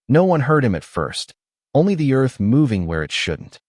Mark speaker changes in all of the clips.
Speaker 1: No one heard him at first, only the earth moving where it shouldn't.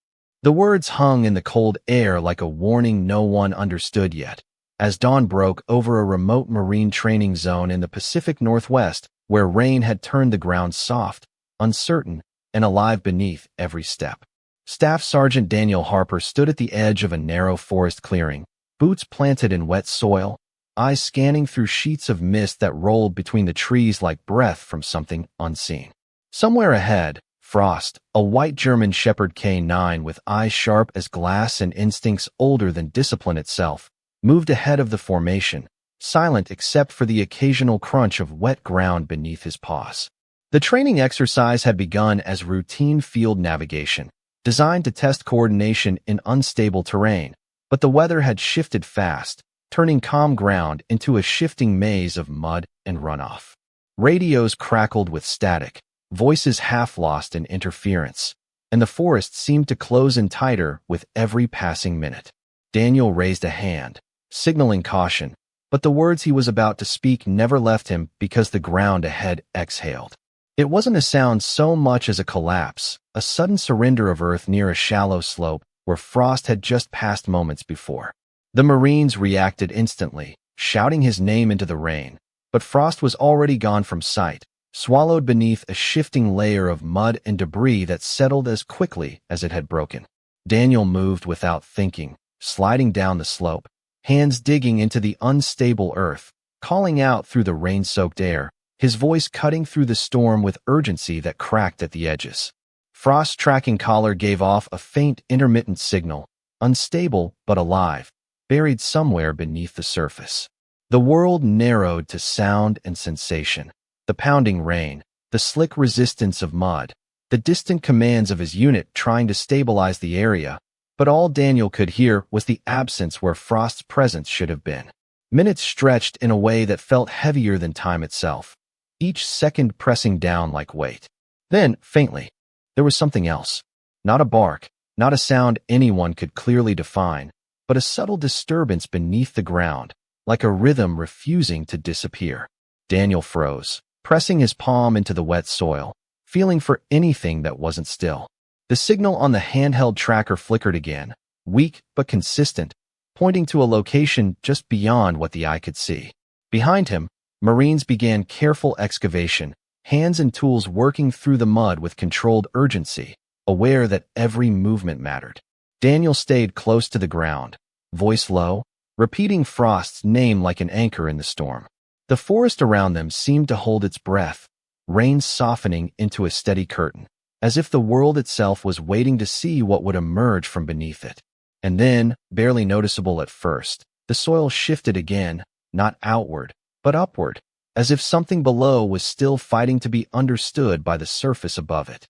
Speaker 1: The words hung in the cold air like a warning no one understood yet, as dawn broke over a remote marine training zone in the Pacific Northwest where rain had turned the ground soft, uncertain, and alive beneath every step. Staff Sergeant Daniel Harper stood at the edge of a narrow forest clearing, boots planted in wet soil, eyes scanning through sheets of mist that rolled between the trees like breath from something unseen. Somewhere ahead, Frost, a white German Shepherd K9 with eyes sharp as glass and instincts older than discipline itself, moved ahead of the formation, silent except for the occasional crunch of wet ground beneath his paws. The training exercise had begun as routine field navigation, designed to test coordination in unstable terrain, but the weather had shifted fast, turning calm ground into a shifting maze of mud and runoff. Radios crackled with static, voices half lost in interference, and the forest seemed to close in tighter with every passing minute. Daniel raised a hand, signaling caution, but the words he was about to speak never left him because the ground ahead exhaled. It wasn't a sound so much as a collapse, a sudden surrender of earth near a shallow slope where Frost had just passed moments before. The Marines reacted instantly, shouting his name into the rain, but Frost was already gone from sight, swallowed beneath a shifting layer of mud and debris that settled as quickly as it had broken. Daniel moved without thinking, sliding down the slope, hands digging into the unstable earth, calling out through the rain-soaked air, his voice cutting through the storm with urgency that cracked at the edges. Frost's tracking collar gave off a faint, intermittent signal, unstable but alive, buried somewhere beneath the surface. The world narrowed to sound and sensation. The pounding rain, the slick resistance of mud, the distant commands of his unit trying to stabilize the area, but all Daniel could hear was the absence where Frost's presence should have been. Minutes stretched in a way that felt heavier than time itself, each second pressing down like weight. Then, faintly, there was something else. Not a bark, not a sound anyone could clearly define, but a subtle disturbance beneath the ground, like a rhythm refusing to disappear. Daniel froze, pressing his palm into the wet soil, feeling for anything that wasn't still. The signal on the handheld tracker flickered again, weak but consistent, pointing to a location just beyond what the eye could see. Behind him, Marines began careful excavation, hands and tools working through the mud with controlled urgency, aware that every movement mattered. Daniel stayed close to the ground, voice low, repeating Frost's name like an anchor in the storm. The forest around them seemed to hold its breath, rain softening into a steady curtain, as if the world itself was waiting to see what would emerge from beneath it. And then, barely noticeable at first, the soil shifted again, not outward, but upward, as if something below was still fighting to be understood by the surface above it.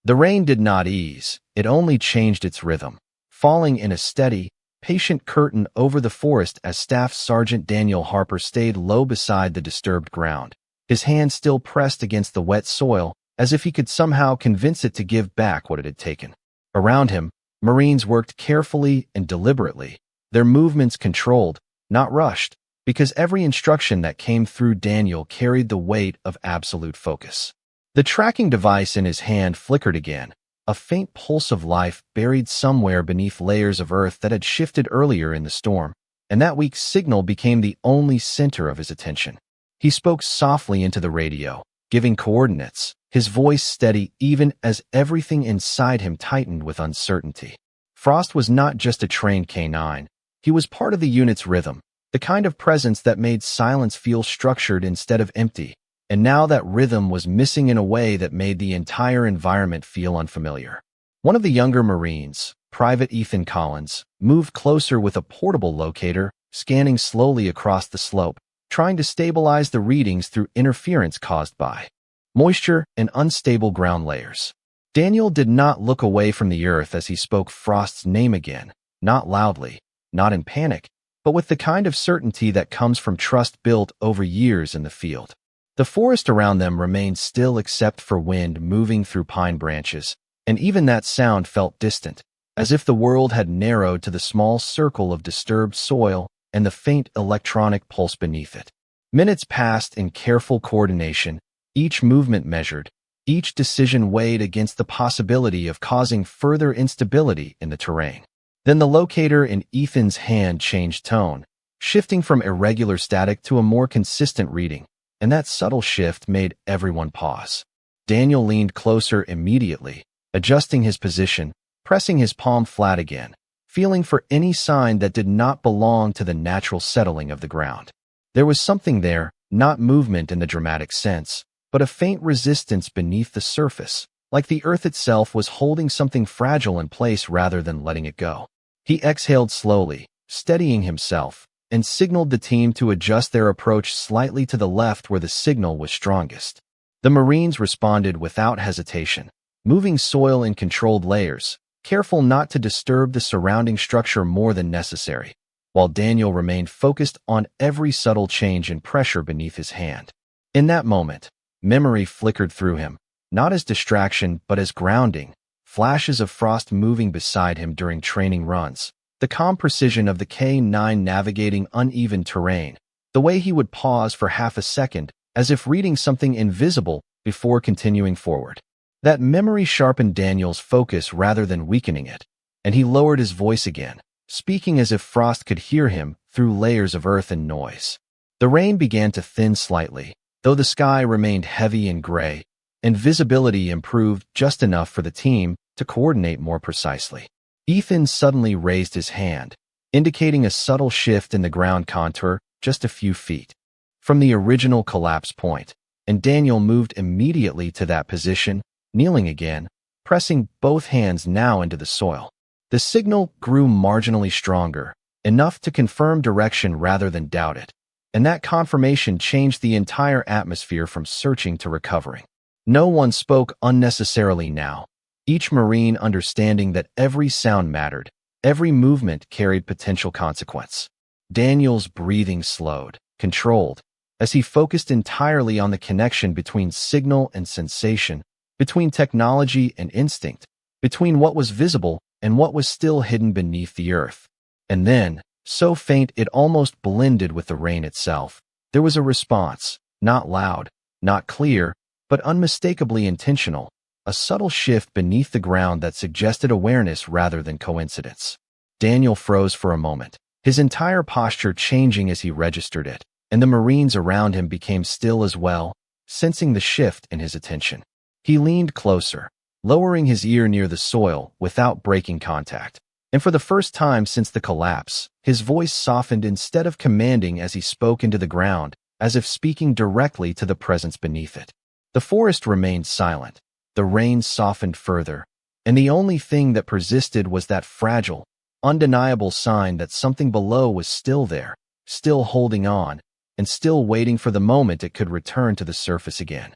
Speaker 1: The rain did not ease, it only changed its rhythm, falling in a steady, patient curtain over the forest as Staff Sergeant Daniel Harper stayed low beside the disturbed ground, his hand still pressed against the wet soil as if he could somehow convince it to give back what it had taken. Around him, Marines worked carefully and deliberately, their movements controlled, not rushed, because every instruction that came through Daniel carried the weight of absolute focus. The tracking device in his hand flickered again, a faint pulse of life buried somewhere beneath layers of earth that had shifted earlier in the storm, and that weak signal became the only center of his attention. He spoke softly into the radio, giving coordinates, his voice steady even as everything inside him tightened with uncertainty. Frost was not just a trained K9, he was part of the unit's rhythm, the kind of presence that made silence feel structured instead of empty. And now that rhythm was missing in a way that made the entire environment feel unfamiliar. One of the younger Marines, Private Ethan Collins, moved closer with a portable locator, scanning slowly across the slope, trying to stabilize the readings through interference caused by moisture and unstable ground layers. Daniel did not look away from the earth as he spoke Frost's name again, not loudly, not in panic, but with the kind of certainty that comes from trust built over years in the field. The forest around them remained still except for wind moving through pine branches, and even that sound felt distant, as if the world had narrowed to the small circle of disturbed soil and the faint electronic pulse beneath it. Minutes passed in careful coordination, each movement measured, Each decision weighed against the possibility of causing further instability in the terrain. Then the locator in Ethan's hand changed tone, shifting from irregular static to a more consistent reading, and that subtle shift made everyone pause. Daniel leaned closer immediately, adjusting his position, pressing his palm flat again, feeling for any sign that did not belong to the natural settling of the ground. There was something there, not movement in the dramatic sense, but a faint resistance beneath the surface, like the earth itself was holding something fragile in place rather than letting it go. He exhaled slowly, steadying himself, and signaled the team to adjust their approach slightly to the left where the signal was strongest. The Marines responded without hesitation, moving soil in controlled layers, careful not to disturb the surrounding structure more than necessary, while Daniel remained focused on every subtle change in pressure beneath his hand. In that moment, memory flickered through him, not as distraction but as grounding, flashes of Frost moving beside him during training runs, the calm precision of the K-9 navigating uneven terrain, the way he would pause for half a second, as if reading something invisible before continuing forward. That memory sharpened Daniel's focus rather than weakening it, and he lowered his voice again, speaking as if Frost could hear him through layers of earth and noise. The rain began to thin slightly, though the sky remained heavy and gray, and visibility improved just enough for the team to coordinate more precisely. Ethan suddenly raised his hand, indicating a subtle shift in the ground contour just a few feet from the original collapse point, and Daniel moved immediately to that position, kneeling again, pressing both hands now into the soil. The signal grew marginally stronger, enough to confirm direction rather than doubt it, and that confirmation changed the entire atmosphere from searching to recovering. No one spoke unnecessarily now, each Marine understanding that every sound mattered, every movement carried potential consequence. Daniel's breathing slowed, controlled, as he focused entirely on the connection between signal and sensation, between technology and instinct, between what was visible and what was still hidden beneath the earth. And then, so faint it almost blended with the rain itself, there was a response, not loud, not clear, but unmistakably intentional, a subtle shift beneath the ground that suggested awareness rather than coincidence. Daniel froze for a moment, his entire posture changing as he registered it, and the Marines around him became still as well, sensing the shift in his attention. He leaned closer, lowering his ear near the soil without breaking contact, and for the first time since the collapse, his voice softened instead of commanding as he spoke into the ground, as if speaking directly to the presence beneath it. The forest remained silent, the rain softened further, and the only thing that persisted was that fragile, undeniable sign that something below was still there, still holding on, and still waiting for the moment it could return to the surface again.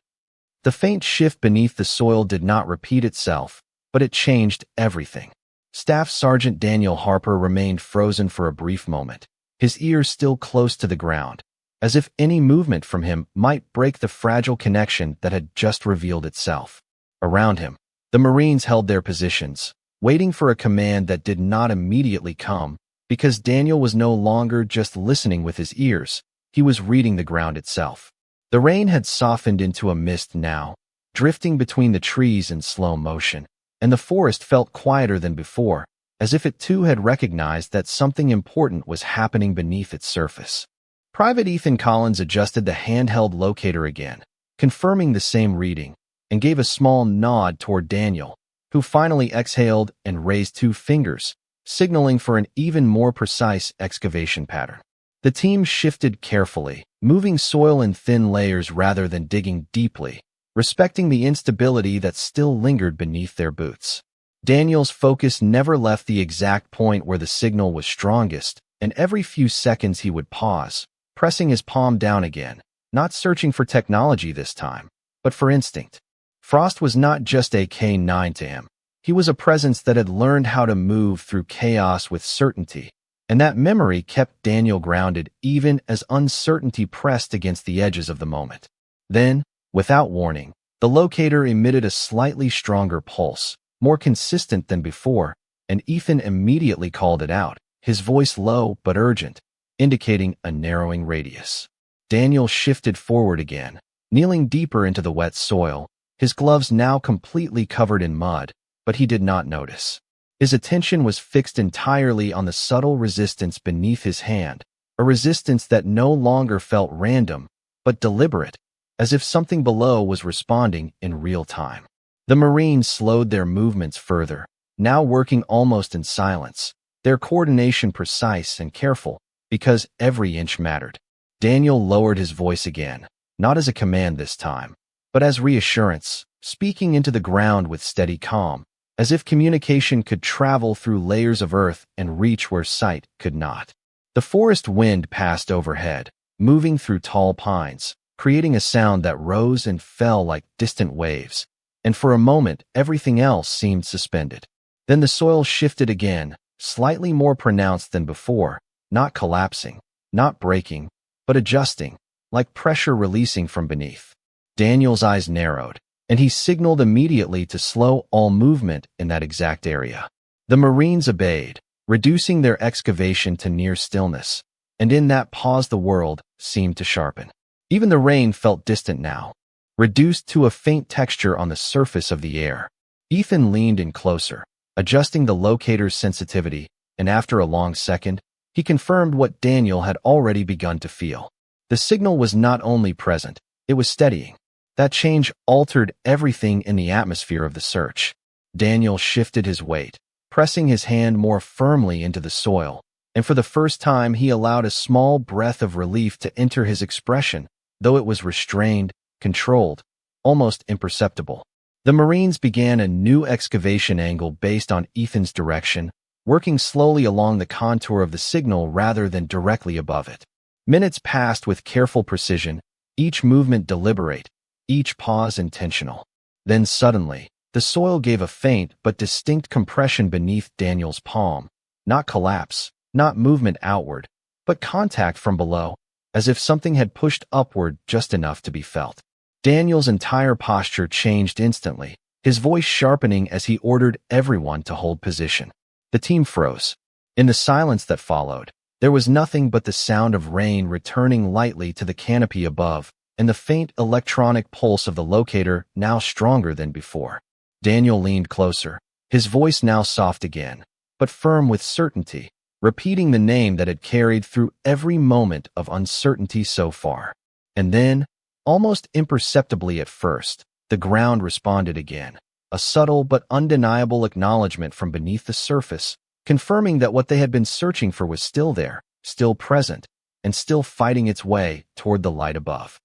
Speaker 1: The faint shift beneath the soil did not repeat itself, but it changed everything. Staff Sergeant Daniel Harper remained frozen for a brief moment, his ears still close to the ground, as if any movement from him might break the fragile connection that had just revealed itself. Around him, the Marines held their positions, waiting for a command that did not immediately come, because Daniel was no longer just listening with his ears, he was reading the ground itself. The rain had softened into a mist now, drifting between the trees in slow motion, and the forest felt quieter than before, as if it too had recognized that something important was happening beneath its surface. Private Ethan Collins adjusted the handheld locator again, confirming the same reading, and gave a small nod toward Daniel, who finally exhaled and raised 2 fingers, signaling for an even more precise excavation pattern. The team shifted carefully, moving soil in thin layers rather than digging deeply, respecting the instability that still lingered beneath their boots. Daniel's focus never left the exact point where the signal was strongest, and every few seconds he would pause, pressing his palm down again, not searching for technology this time, but for instinct. Frost was not just a K-9 to him. He was a presence that had learned how to move through chaos with certainty, and that memory kept Daniel grounded even as uncertainty pressed against the edges of the moment. Then, without warning, the locator emitted a slightly stronger pulse, more consistent than before, and Ethan immediately called it out, his voice low but urgent, indicating a narrowing radius. Daniel shifted forward again, kneeling deeper into the wet soil, his gloves now completely covered in mud, but he did not notice. His attention was fixed entirely on the subtle resistance beneath his hand, a resistance that no longer felt random, but deliberate, as if something below was responding in real time. The Marines slowed their movements further, now working almost in silence, their coordination precise and careful, because every inch mattered. Daniel lowered his voice again, not as a command this time, but as reassurance, speaking into the ground with steady calm, as if communication could travel through layers of earth and reach where sight could not. The forest wind passed overhead, moving through tall pines, creating a sound that rose and fell like distant waves, and for a moment everything else seemed suspended. Then the soil shifted again, slightly more pronounced than before, not collapsing, not breaking, but adjusting, like pressure releasing from beneath. Daniel's eyes narrowed, and he signaled immediately to slow all movement in that exact area. The Marines obeyed, reducing their excavation to near stillness, and in that pause the world seemed to sharpen. Even the rain felt distant now, reduced to a faint texture on the surface of the air. Ethan leaned in closer, adjusting the locator's sensitivity, and after a long second, he confirmed what Daniel had already begun to feel. The signal was not only present, it was steadying. That change altered everything in the atmosphere of the search. Daniel shifted his weight, pressing his hand more firmly into the soil, and for the first time he allowed a small breath of relief to enter his expression, though it was restrained, controlled, almost imperceptible. The Marines began a new excavation angle based on Ethan's direction, working slowly along the contour of the signal rather than directly above it. Minutes passed with careful precision, each movement deliberate, each pause intentional. Then suddenly, the soil gave a faint but distinct compression beneath Daniel's palm. Not collapse, not movement outward, but contact from below, as if something had pushed upward just enough to be felt. Daniel's entire posture changed instantly, his voice sharpening as he ordered everyone to hold position. The team froze. In the silence that followed, there was nothing but the sound of rain returning lightly to the canopy above, and the faint electronic pulse of the locator now stronger than before. Daniel leaned closer, his voice now soft again, but firm with certainty, repeating the name that had carried through every moment of uncertainty so far. And then, almost imperceptibly at first, the ground responded again, a subtle but undeniable acknowledgement from beneath the surface, confirming that what they had been searching for was still there, still present, and still fighting its way toward the light above.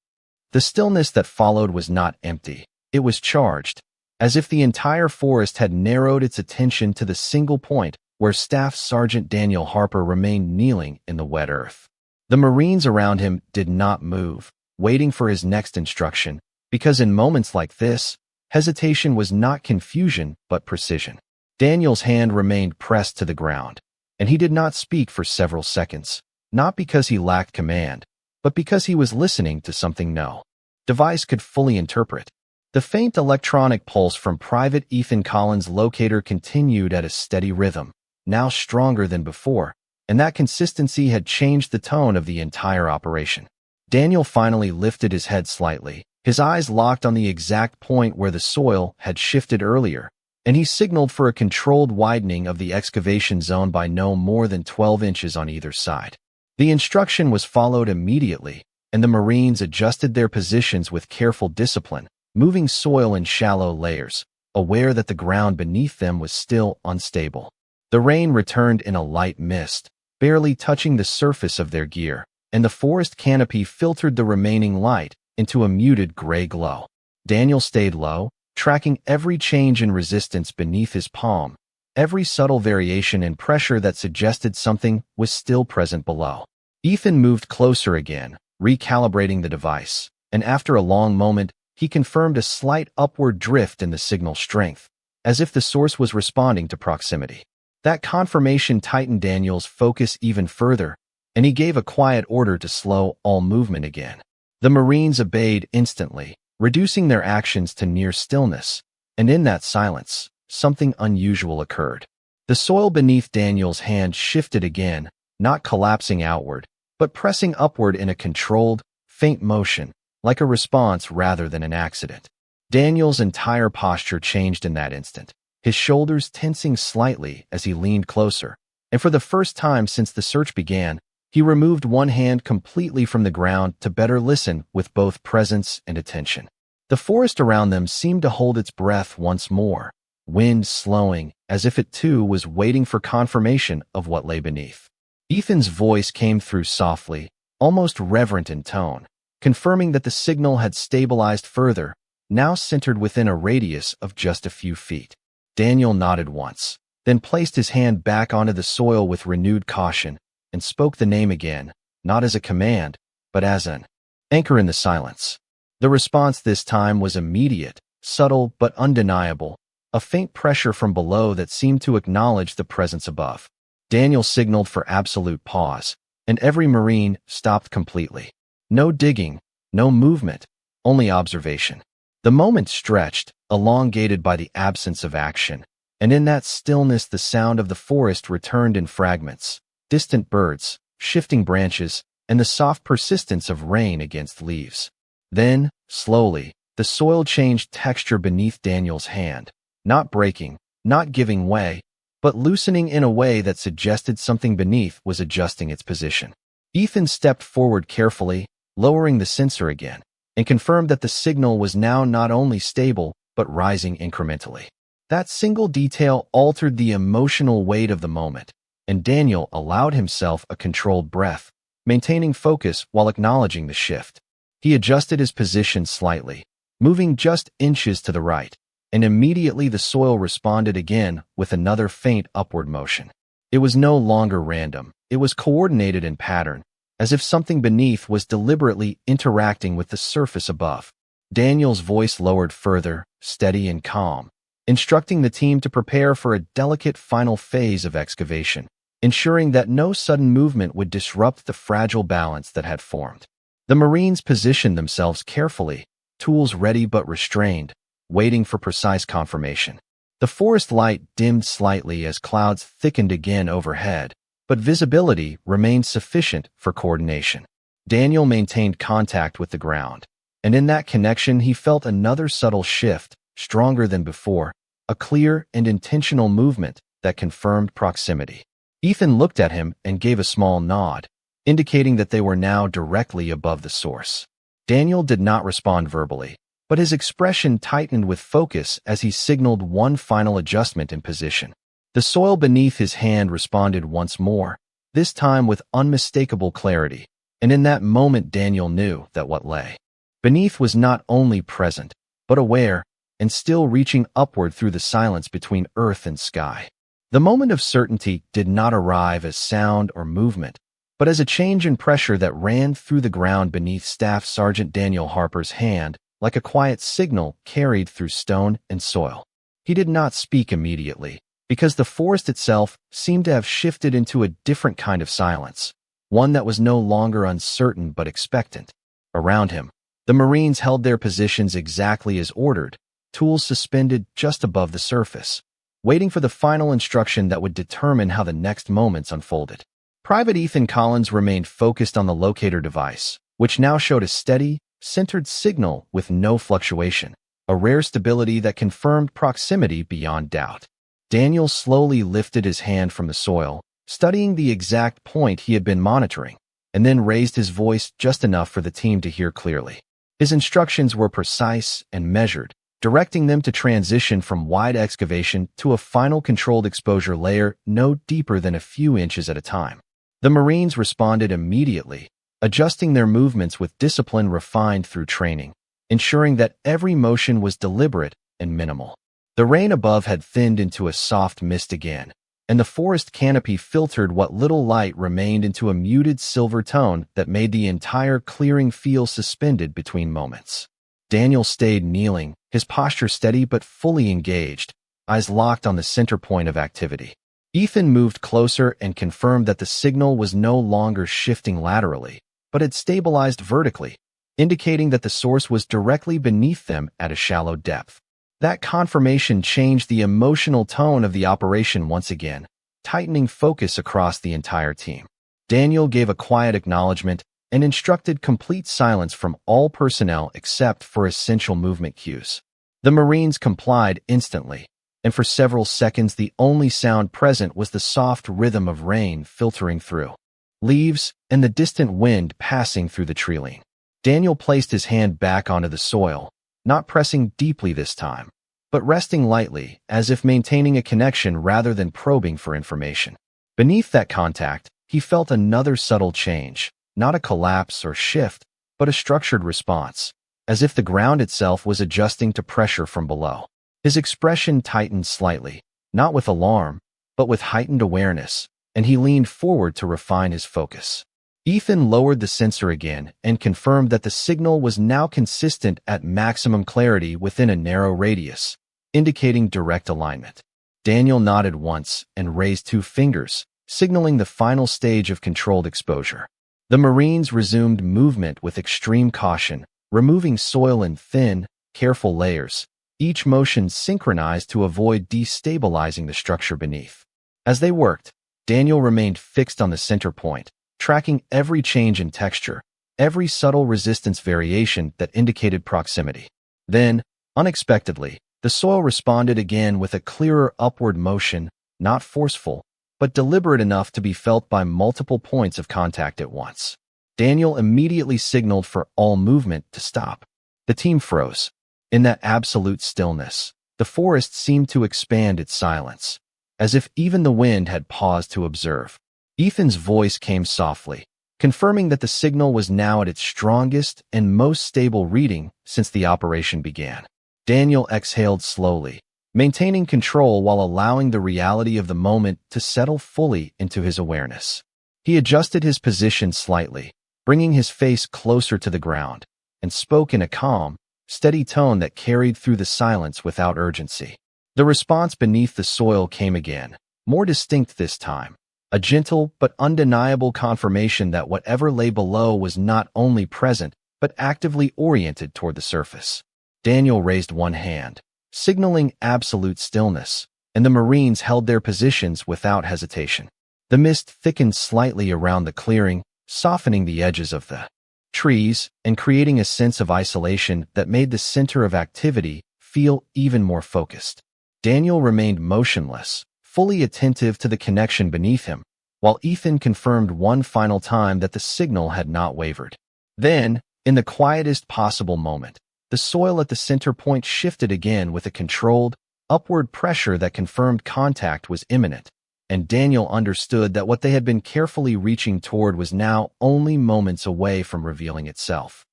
Speaker 1: The stillness that followed was not empty, it was charged, as if the entire forest had narrowed its attention to the single point where Staff Sergeant Daniel Harper remained kneeling in the wet earth. The Marines around him did not move, waiting for his next instruction, because in moments like this, hesitation was not confusion but precision. Daniel's hand remained pressed to the ground, and he did not speak for several seconds, not because he lacked command, but because he was listening to something no device could fully interpret. The faint electronic pulse from Private Ethan Collins' locator continued at a steady rhythm, now stronger than before, and that consistency had changed the tone of the entire operation. Daniel finally lifted his head slightly, his eyes locked on the exact point where the soil had shifted earlier, and he signaled for a controlled widening of the excavation zone by no more than 12 inches on either side. The instruction was followed immediately, and the Marines adjusted their positions with careful discipline, moving soil in shallow layers, aware that the ground beneath them was still unstable. The rain returned in a light mist, barely touching the surface of their gear, and the forest canopy filtered the remaining light into a muted gray glow. Daniel stayed low, tracking every change in resistance beneath his palm, every subtle variation in pressure that suggested something was still present below. Ethan moved closer again, recalibrating the device, and after a long moment, he confirmed a slight upward drift in the signal strength, as if the source was responding to proximity. That confirmation tightened Daniel's focus even further, and he gave a quiet order to slow all movement again. The Marines obeyed instantly, reducing their actions to near stillness, and in that silence, something unusual occurred. The soil beneath Daniel's hand shifted again, not collapsing outward, but pressing upward in a controlled, faint motion, like a response rather than an accident. Daniel's entire posture changed in that instant, his shoulders tensing slightly as he leaned closer, and for the first time since the search began, he removed one hand completely from the ground to better listen with both presence and attention. The forest around them seemed to hold its breath once more, wind slowing, as if it too was waiting for confirmation of what lay beneath. Ethan's voice came through softly, almost reverent in tone, confirming that the signal had stabilized further, now centered within a radius of just a few feet. Daniel nodded once, then placed his hand back onto the soil with renewed caution and spoke the name again, not as a command, but as an anchor in the silence. The response this time was immediate, subtle but undeniable, a faint pressure from below that seemed to acknowledge the presence above. Daniel signaled for absolute pause, and every Marine stopped completely. No digging, no movement, only observation. The moment stretched, elongated by the absence of action, and in that stillness the sound of the forest returned in fragments, distant birds, shifting branches, and the soft persistence of rain against leaves. Then, slowly, the soil changed texture beneath Daniel's hand, not breaking, not giving way, but loosening in a way that suggested something beneath was adjusting its position. Ethan stepped forward carefully, lowering the sensor again, and confirmed that the signal was now not only stable, but rising incrementally. That single detail altered the emotional weight of the moment, and Daniel allowed himself a controlled breath, maintaining focus while acknowledging the shift. He adjusted his position slightly, moving just inches to the right, and immediately the soil responded again with another faint upward motion. It was no longer random, it was coordinated in pattern, as if something beneath was deliberately interacting with the surface above. Daniel's voice lowered further, steady and calm, instructing the team to prepare for a delicate final phase of excavation, ensuring that no sudden movement would disrupt the fragile balance that had formed. The Marines positioned themselves carefully, tools ready but restrained, waiting for precise confirmation. The forest light dimmed slightly as clouds thickened again overhead, but visibility remained sufficient for coordination. Daniel maintained contact with the ground, and in that connection he felt another subtle shift, stronger than before, a clear and intentional movement that confirmed proximity. Ethan looked at him and gave a small nod, indicating that they were now directly above the source. Daniel did not respond verbally, but his expression tightened with focus as he signaled one final adjustment in position. The soil beneath his hand responded once more, this time with unmistakable clarity, and in that moment Daniel knew that what lay beneath was not only present, but aware, and still reaching upward through the silence between earth and sky. The moment of certainty did not arrive as sound or movement, but as a change in pressure that ran through the ground beneath Staff Sergeant Daniel Harper's hand, like a quiet signal carried through stone and soil. He did not speak immediately, because the forest itself seemed to have shifted into a different kind of silence, one that was no longer uncertain but expectant. Around him, the Marines held their positions exactly as ordered, tools suspended just above the surface, waiting for the final instruction that would determine how the next moments unfolded. Private Ethan Collins remained focused on the locator device, which now showed a steady, centered signal with no fluctuation, a rare stability that confirmed proximity beyond doubt. Daniel slowly lifted his hand from the soil, studying the exact point he had been monitoring, and then raised his voice just enough for the team to hear clearly. His instructions were precise and measured, directing them to transition from wide excavation to a final controlled exposure layer no deeper than a few inches at a time. The Marines responded immediately, adjusting their movements with discipline refined through training, ensuring that every motion was deliberate and minimal. The rain above had thinned into a soft mist again, and the forest canopy filtered what little light remained into a muted silver tone that made the entire clearing feel suspended between moments. Daniel stayed kneeling, his posture steady but fully engaged, eyes locked on the center point of activity. Ethan moved closer and confirmed that the signal was no longer shifting laterally, but had stabilized vertically, indicating that the source was directly beneath them at a shallow depth. That confirmation changed the emotional tone of the operation once again, tightening focus across the entire team. Daniel gave a quiet acknowledgement and instructed complete silence from all personnel except for essential movement cues. The Marines complied instantly, and for several seconds the only sound present was the soft rhythm of rain filtering through leaves and the distant wind passing through the tree. Daniel placed his hand back onto the soil, not pressing deeply this time, but resting lightly, as if maintaining a connection rather than probing for information. Beneath that contact, he felt another subtle change, not a collapse or shift, but a structured response, as if the ground itself was adjusting to pressure from below. His expression tightened slightly, not with alarm, but with heightened awareness, and he leaned forward to refine his focus. Ethan lowered the sensor again and confirmed that the signal was now consistent at maximum clarity within a narrow radius, indicating direct alignment. Daniel nodded once and raised 2 fingers, signaling the final stage of controlled exposure. The Marines resumed movement with extreme caution, removing soil in thin, careful layers, each motion synchronized to avoid destabilizing the structure beneath. As they worked, Daniel remained fixed on the center point, tracking every change in texture, every subtle resistance variation that indicated proximity. Then, unexpectedly, the soil responded again with a clearer upward motion, not forceful, but deliberate enough to be felt by multiple points of contact at once. Daniel immediately signaled for all movement to stop. The team froze. In that absolute stillness, the forest seemed to expand its silence, as if even the wind had paused to observe. Ethan's voice came softly, confirming that the signal was now at its strongest and most stable reading since the operation began. Daniel exhaled slowly, maintaining control while allowing the reality of the moment to settle fully into his awareness. He adjusted his position slightly, bringing his face closer to the ground, and spoke in a calm, steady tone that carried through the silence without urgency. The response beneath the soil came again, more distinct this time, a gentle but undeniable confirmation that whatever lay below was not only present, but actively oriented toward the surface. Daniel raised one hand, signaling absolute stillness, and the Marines held their positions without hesitation. The mist thickened slightly around the clearing, softening the edges of the trees and creating a sense of isolation that made the center of activity feel even more focused. Daniel remained motionless, fully attentive to the connection beneath him, while Ethan confirmed one final time that the signal had not wavered. Then, in the quietest possible moment, the soil at the center point shifted again with a controlled, upward pressure that confirmed contact was imminent, and Daniel understood that what they had been carefully reaching toward was now only moments away from revealing itself.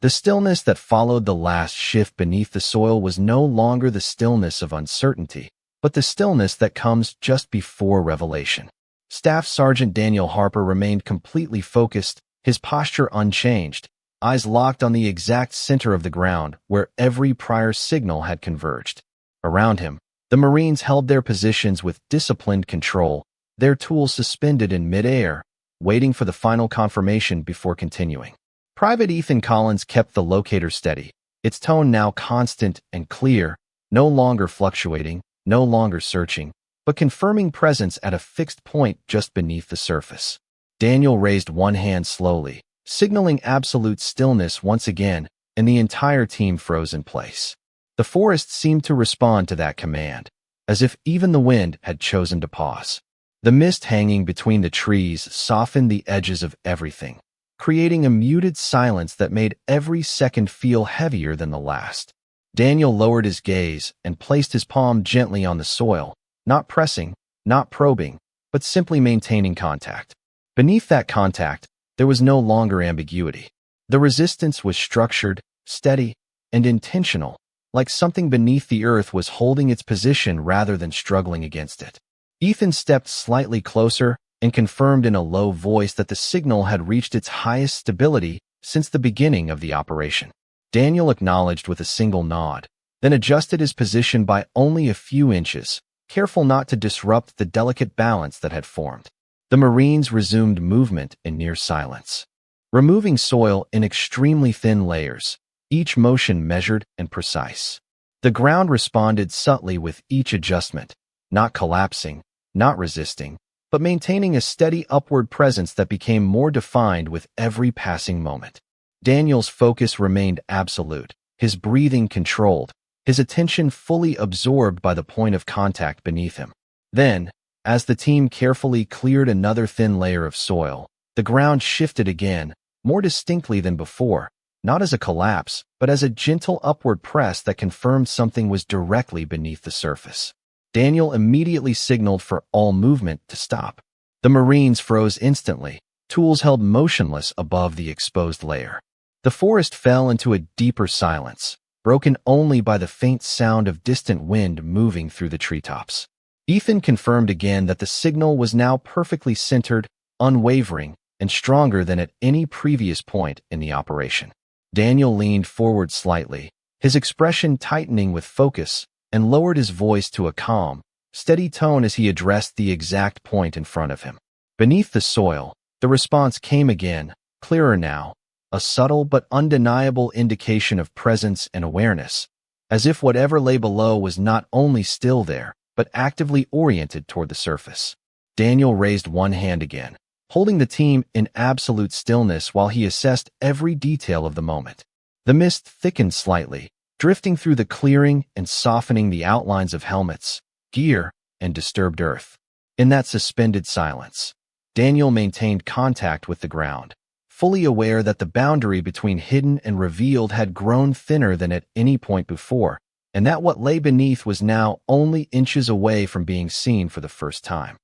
Speaker 1: The stillness that followed the last shift beneath the soil was no longer the stillness of uncertainty, but the stillness that comes just before revelation. Staff Sergeant Daniel Harper remained completely focused, his posture unchanged, eyes locked on the exact center of the ground where every prior signal had converged. Around him, the Marines held their positions with disciplined control, their tools suspended in mid-air, waiting for the final confirmation before continuing. Private Ethan Collins kept the locator steady, its tone now constant and clear, no longer fluctuating, no longer searching, but confirming presence at a fixed point just beneath the surface. Daniel raised one hand slowly, signaling absolute stillness once again, and the entire team froze in place. The forest seemed to respond to that command, as if even the wind had chosen to pause. The mist hanging between the trees softened the edges of everything, creating a muted silence that made every second feel heavier than the last. Daniel lowered his gaze and placed his palm gently on the soil, not pressing, not probing, but simply maintaining contact. Beneath that contact, there was no longer ambiguity. The resistance was structured, steady, and intentional, like something beneath the earth was holding its position rather than struggling against it. Ethan stepped slightly closer and confirmed in a low voice that the signal had reached its highest stability since the beginning of the operation. Daniel acknowledged with a single nod, then adjusted his position by only a few inches, careful not to disrupt the delicate balance that had formed. The Marines resumed movement in near silence, removing soil in extremely thin layers, each motion measured and precise. The ground responded subtly with each adjustment, not collapsing, not resisting, but maintaining a steady upward presence that became more defined with every passing moment. Daniel's focus remained absolute, his breathing controlled, his attention fully absorbed by the point of contact beneath him. Then, as the team carefully cleared another thin layer of soil, the ground shifted again, more distinctly than before, not as a collapse, but as a gentle upward press that confirmed something was directly beneath the surface. Daniel immediately signaled for all movement to stop. The Marines froze instantly, tools held motionless above the exposed layer. The forest fell into a deeper silence, broken only by the faint sound of distant wind moving through the treetops. Ethan confirmed again that the signal was now perfectly centered, unwavering, and stronger than at any previous point in the operation. Daniel leaned forward slightly, his expression tightening with focus, and lowered his voice to a calm, steady tone as he addressed the exact point in front of him. Beneath the soil, the response came again, clearer now, a subtle but undeniable indication of presence and awareness, as if whatever lay below was not only still there, but actively oriented toward the surface. Daniel raised one hand again, holding the team in absolute stillness while he assessed every detail of the moment. The mist thickened slightly, drifting through the clearing and softening the outlines of helmets, gear, and disturbed earth. In that suspended silence, Daniel maintained contact with the ground, fully aware that the boundary between hidden and revealed had grown thinner than at any point before, and that what lay beneath was now only inches away from being seen for the first time.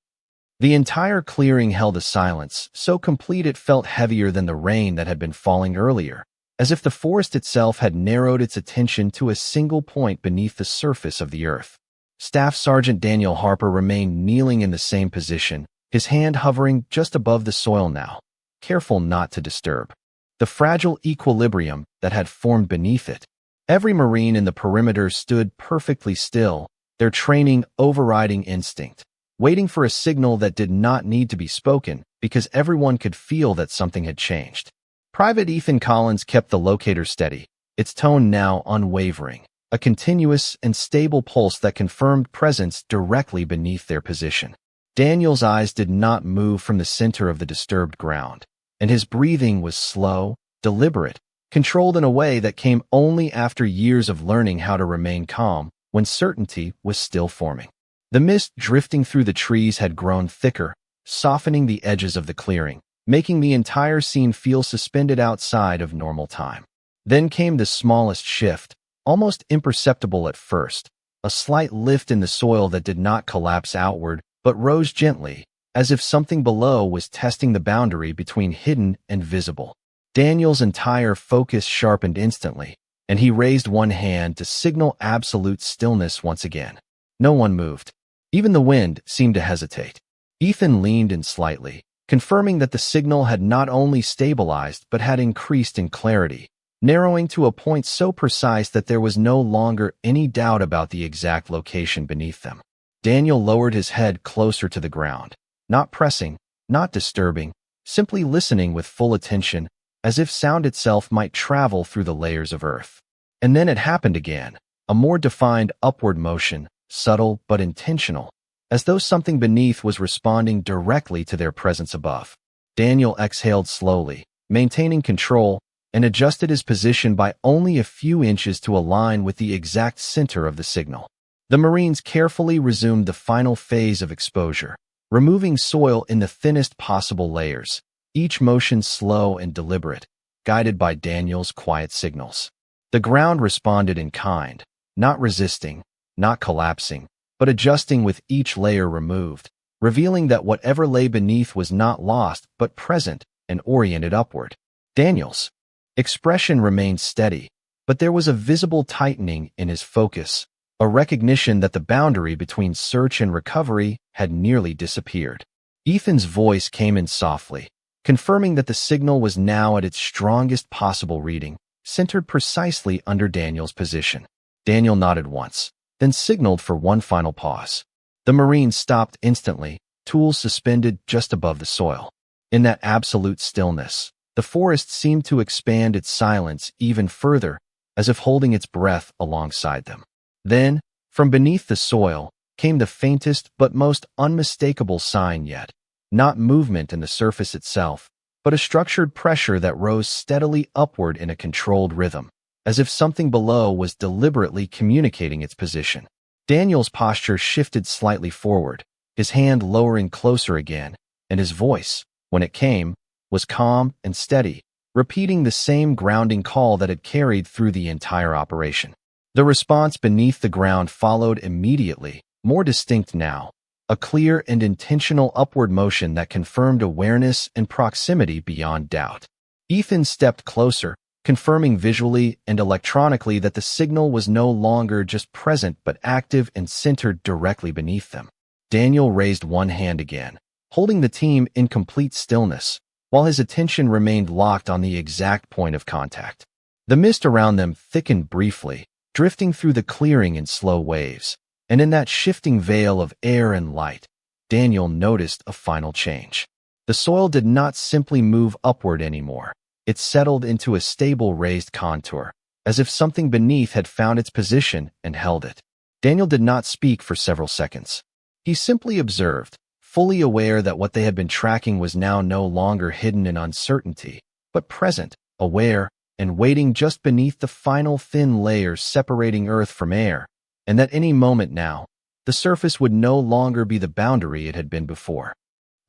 Speaker 1: The entire clearing held a silence so complete it felt heavier than the rain that had been falling earlier, as if the forest itself had narrowed its attention to a single point beneath the surface of the earth. Staff Sergeant Daniel Harper remained kneeling in the same position, his hand hovering just above the soil now, careful not to disturb the fragile equilibrium that had formed beneath it. Every Marine in the perimeter stood perfectly still, their training overriding instinct, waiting for a signal that did not need to be spoken because everyone could feel that something had changed. Private Ethan Collins kept the locator steady, its tone now unwavering, a continuous and stable pulse that confirmed presence directly beneath their position. Daniel's eyes did not move from the center of the disturbed ground, and his breathing was slow, deliberate, controlled in a way that came only after years of learning how to remain calm when certainty was still forming. The mist drifting through the trees had grown thicker, softening the edges of the clearing, making the entire scene feel suspended outside of normal time. Then came the smallest shift, almost imperceptible at first, a slight lift in the soil that did not collapse outward, but rose gently, as if something below was testing the boundary between hidden and visible. Daniel's entire focus sharpened instantly, and he raised one hand to signal absolute stillness once again. No one moved. Even the wind seemed to hesitate. Ethan leaned in slightly, confirming that the signal had not only stabilized but had increased in clarity, narrowing to a point so precise that there was no longer any doubt about the exact location beneath them. Daniel lowered his head closer to the ground, not pressing, not disturbing, simply listening with full attention, as if sound itself might travel through the layers of earth. And then it happened again, a more defined upward motion, subtle but intentional, as though something beneath was responding directly to their presence above. Daniel exhaled slowly, maintaining control, and adjusted his position by only a few inches to align with the exact center of the signal. The Marines carefully resumed the final phase of exposure, removing soil in the thinnest possible layers, each motion slow and deliberate, guided by Daniel's quiet signals. The ground responded in kind, not resisting, not collapsing, but adjusting with each layer removed, revealing that whatever lay beneath was not lost but present and oriented upward. Daniel's expression remained steady, but there was a visible tightening in his focus, a recognition that the boundary between search and recovery had nearly disappeared. Ethan's voice came in softly, confirming that the signal was now at its strongest possible reading, centered precisely under Daniel's position. Daniel nodded once, then signaled for one final pause. The Marines stopped instantly, tools suspended just above the soil. In that absolute stillness, the forest seemed to expand its silence even further, as if holding its breath alongside them. Then, from beneath the soil, came the faintest but most unmistakable sign yet. Not movement in the surface itself, but a structured pressure that rose steadily upward in a controlled rhythm. as if something below was deliberately communicating its position. Daniel's posture shifted slightly forward, his hand lowering closer again, and his voice, when it came, was calm and steady, repeating the same grounding call that had carried through the entire operation. The response beneath the ground followed immediately, more distinct now, a clear and intentional upward motion that confirmed awareness and proximity beyond doubt. Ethan stepped closer, confirming visually and electronically that the signal was no longer just present but active and centered directly beneath them. Daniel raised one hand again, holding the team in complete stillness, while his attention remained locked on the exact point of contact. The mist around them thickened briefly, drifting through the clearing in slow waves, and in that shifting veil of air and light, Daniel noticed a final change. The soil did not simply move upward anymore. It settled into a stable raised contour, as if something beneath had found its position and held it. Daniel did not speak for several seconds. He simply observed, fully aware that what they had been tracking was now no longer hidden in uncertainty, but present, aware, and waiting just beneath the final thin layers separating earth from air, and that any moment now, the surface would no longer be the boundary it had been before.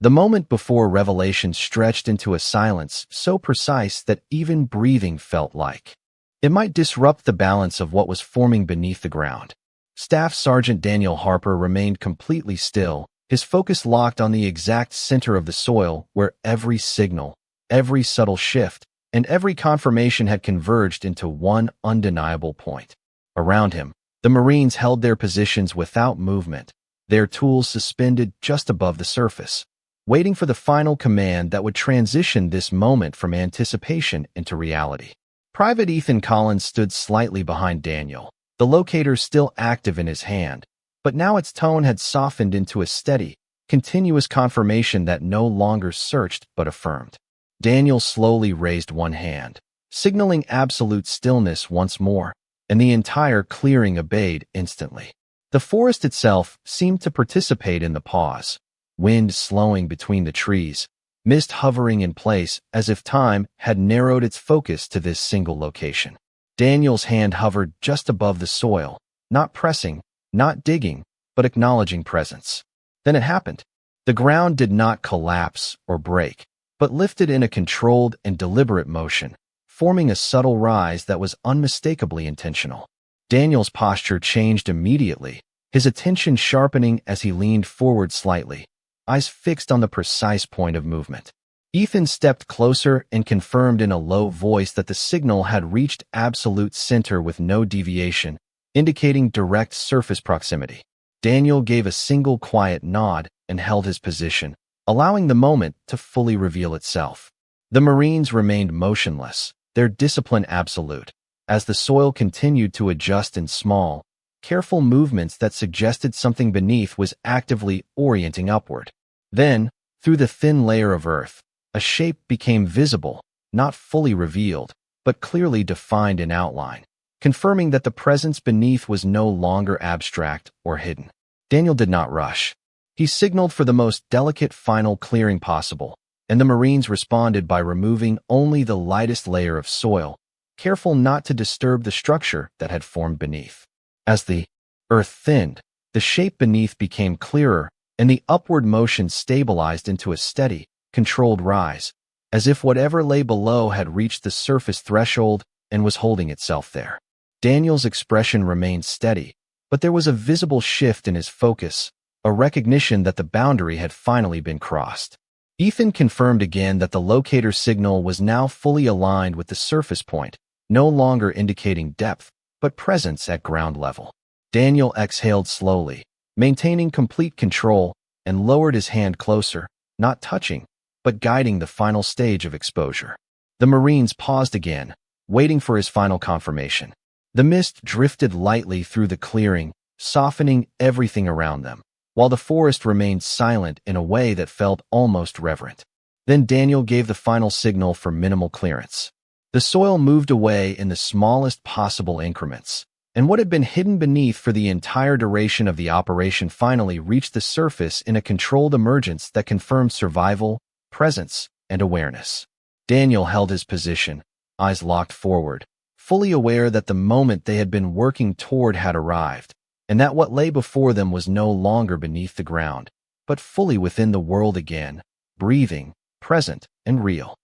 Speaker 1: The moment before revelation stretched into a silence so precise that even breathing felt like it might disrupt the balance of what was forming beneath the ground. Staff Sergeant Daniel Harper remained completely still, his focus locked on the exact center of the soil where every signal, every subtle shift, and every confirmation had converged into one undeniable point. Around him, the Marines held their positions without movement, their tools suspended just above the surface, waiting for the final command that would transition this moment from anticipation into reality. Private Ethan Collins stood slightly behind Daniel, the locator still active in his hand, but now its tone had softened into a steady, continuous confirmation that no longer searched but affirmed. Daniel slowly raised one hand, signaling absolute stillness once more, and the entire clearing obeyed instantly. The forest itself seemed to participate in the pause, wind slowing between the trees, mist hovering in place as if time had narrowed its focus to this single location. Daniel's hand hovered just above the soil, not pressing, not digging, but acknowledging presence. Then it happened. The ground did not collapse or break, but lifted in a controlled and deliberate motion, forming a subtle rise that was unmistakably intentional. Daniel's posture changed immediately, his attention sharpening as he leaned forward slightly, eyes fixed on the precise point of movement. Ethan stepped closer and confirmed in a low voice that the signal had reached absolute center with no deviation, indicating direct surface proximity. Daniel gave a single quiet nod and held his position, allowing the moment to fully reveal itself. The Marines remained motionless, their discipline absolute, as the soil continued to adjust in small, careful movements that suggested something beneath was actively orienting upward. Then, through the thin layer of earth, a shape became visible, not fully revealed, but clearly defined in outline, confirming that the presence beneath was no longer abstract or hidden. Daniel did not rush. He signaled for the most delicate final clearing possible, and the Marines responded by removing only the lightest layer of soil, careful not to disturb the structure that had formed beneath. As the earth thinned, the shape beneath became clearer, and the upward motion stabilized into a steady, controlled rise, as if whatever lay below had reached the surface threshold and was holding itself there. Daniel's expression remained steady, but there was a visible shift in his focus, a recognition that the boundary had finally been crossed. Ethan confirmed again that the locator signal was now fully aligned with the surface point, no longer indicating depth, but presence at ground level. Daniel exhaled slowly, maintaining complete control, and lowered his hand closer, not touching, but guiding the final stage of exposure. The Marines paused again, waiting for his final confirmation. The mist drifted lightly through the clearing, softening everything around them, while the forest remained silent in a way that felt almost reverent. Then Daniel gave the final signal for minimal clearance. The soil moved away in the smallest possible increments, and what had been hidden beneath for the entire duration of the operation finally reached the surface in a controlled emergence that confirmed survival, presence, and awareness. Daniel held his position, eyes locked forward, fully aware that the moment they had been working toward had arrived, and that what lay before them was no longer beneath the ground, but fully within the world again, breathing, present, and real.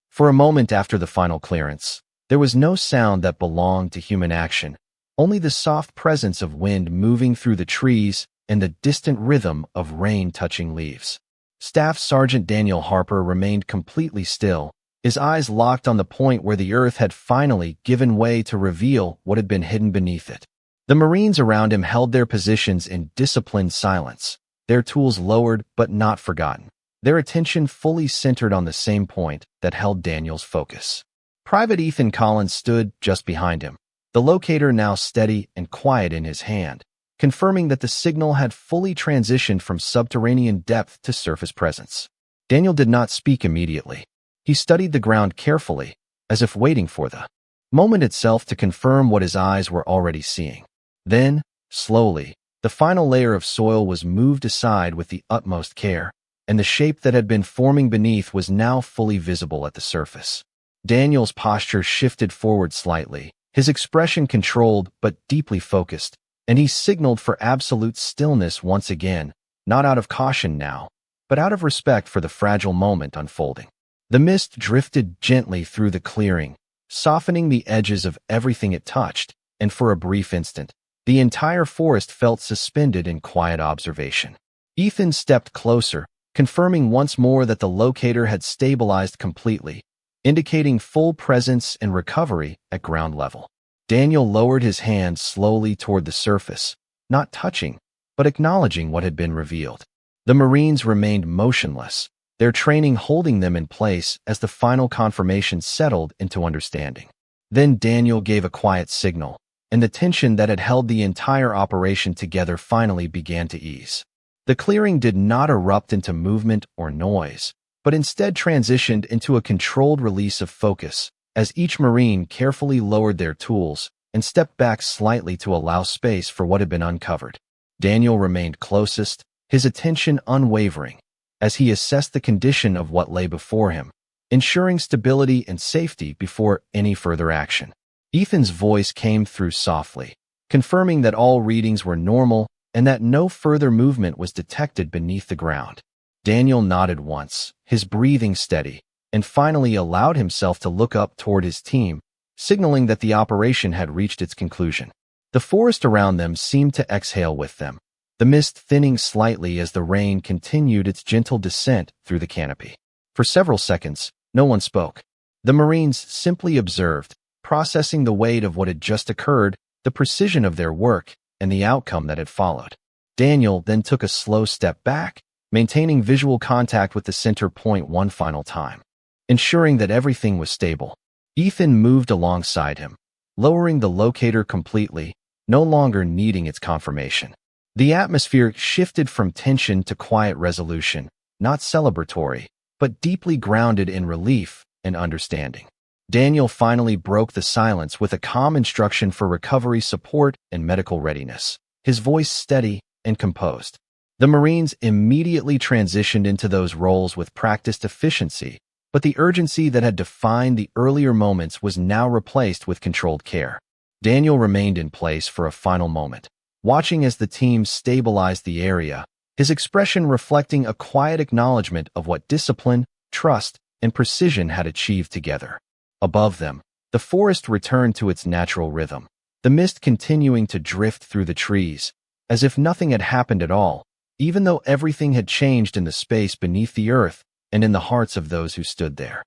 Speaker 1: For a moment after the final clearance, there was no sound that belonged to human action, only the soft presence of wind moving through the trees and the distant rhythm of rain touching leaves. Staff Sergeant Daniel Harper remained completely still, his eyes locked on the point where the earth had finally given way to reveal what had been hidden beneath it. The Marines around him held their positions in disciplined silence, their tools lowered but not forgotten, their attention fully centered on the same point that held Daniel's focus. Private Ethan Collins stood just behind him, the locator now steady and quiet in his hand, confirming that the signal had fully transitioned from subterranean depth to surface presence. Daniel did not speak immediately. He studied the ground carefully, as if waiting for the moment itself to confirm what his eyes were already seeing. Then, slowly, the final layer of soil was moved aside with the utmost care, and the shape that had been forming beneath was now fully visible at the surface. Daniel's posture shifted forward slightly, his expression controlled but deeply focused, and he signaled for absolute stillness once again, not out of caution now, but out of respect for the fragile moment unfolding. The mist drifted gently through the clearing, softening the edges of everything it touched, and for a brief instant, the entire forest felt suspended in quiet observation. Ethan stepped closer, confirming once more that the locator had stabilized completely, indicating full presence and recovery at ground level. Daniel lowered his hand slowly toward the surface, not touching, but acknowledging what had been revealed. The Marines remained motionless, their training holding them in place as the final confirmation settled into understanding. Then Daniel gave a quiet signal, and the tension that had held the entire operation together finally began to ease. The clearing did not erupt into movement or noise, but instead transitioned into a controlled release of focus, as each Marine carefully lowered their tools and stepped back slightly to allow space for what had been uncovered. Daniel remained closest, his attention unwavering, as he assessed the condition of what lay before him, ensuring stability and safety before any further action. Ethan's voice came through softly, confirming that all readings were normal and that no further movement was detected beneath the ground. Daniel nodded once, his breathing steady, and finally allowed himself to look up toward his team, signaling that the operation had reached its conclusion. The forest around them seemed to exhale with them, the mist thinning slightly as the rain continued its gentle descent through the canopy. For several seconds, no one spoke. The Marines simply observed, processing the weight of what had just occurred, the precision of their work, and the outcome that had followed. Daniel then took a slow step back, maintaining visual contact with the center point one final time. Ensuring that everything was stable, Ethan moved alongside him, lowering the locator completely, no longer needing its confirmation. The atmosphere shifted from tension to quiet resolution, not celebratory, but deeply grounded in relief and understanding. Daniel finally broke the silence with a calm instruction for recovery support and medical readiness, his voice steady and composed. The Marines immediately transitioned into those roles with practiced efficiency, but the urgency that had defined the earlier moments was now replaced with controlled care. Daniel remained in place for a final moment, watching as the team stabilized the area, his expression reflecting a quiet acknowledgement of what discipline, trust, and precision had achieved together. Above them, the forest returned to its natural rhythm, the mist continuing to drift through the trees, as if nothing had happened at all, even though everything had changed in the space beneath the earth and in the hearts of those who stood there.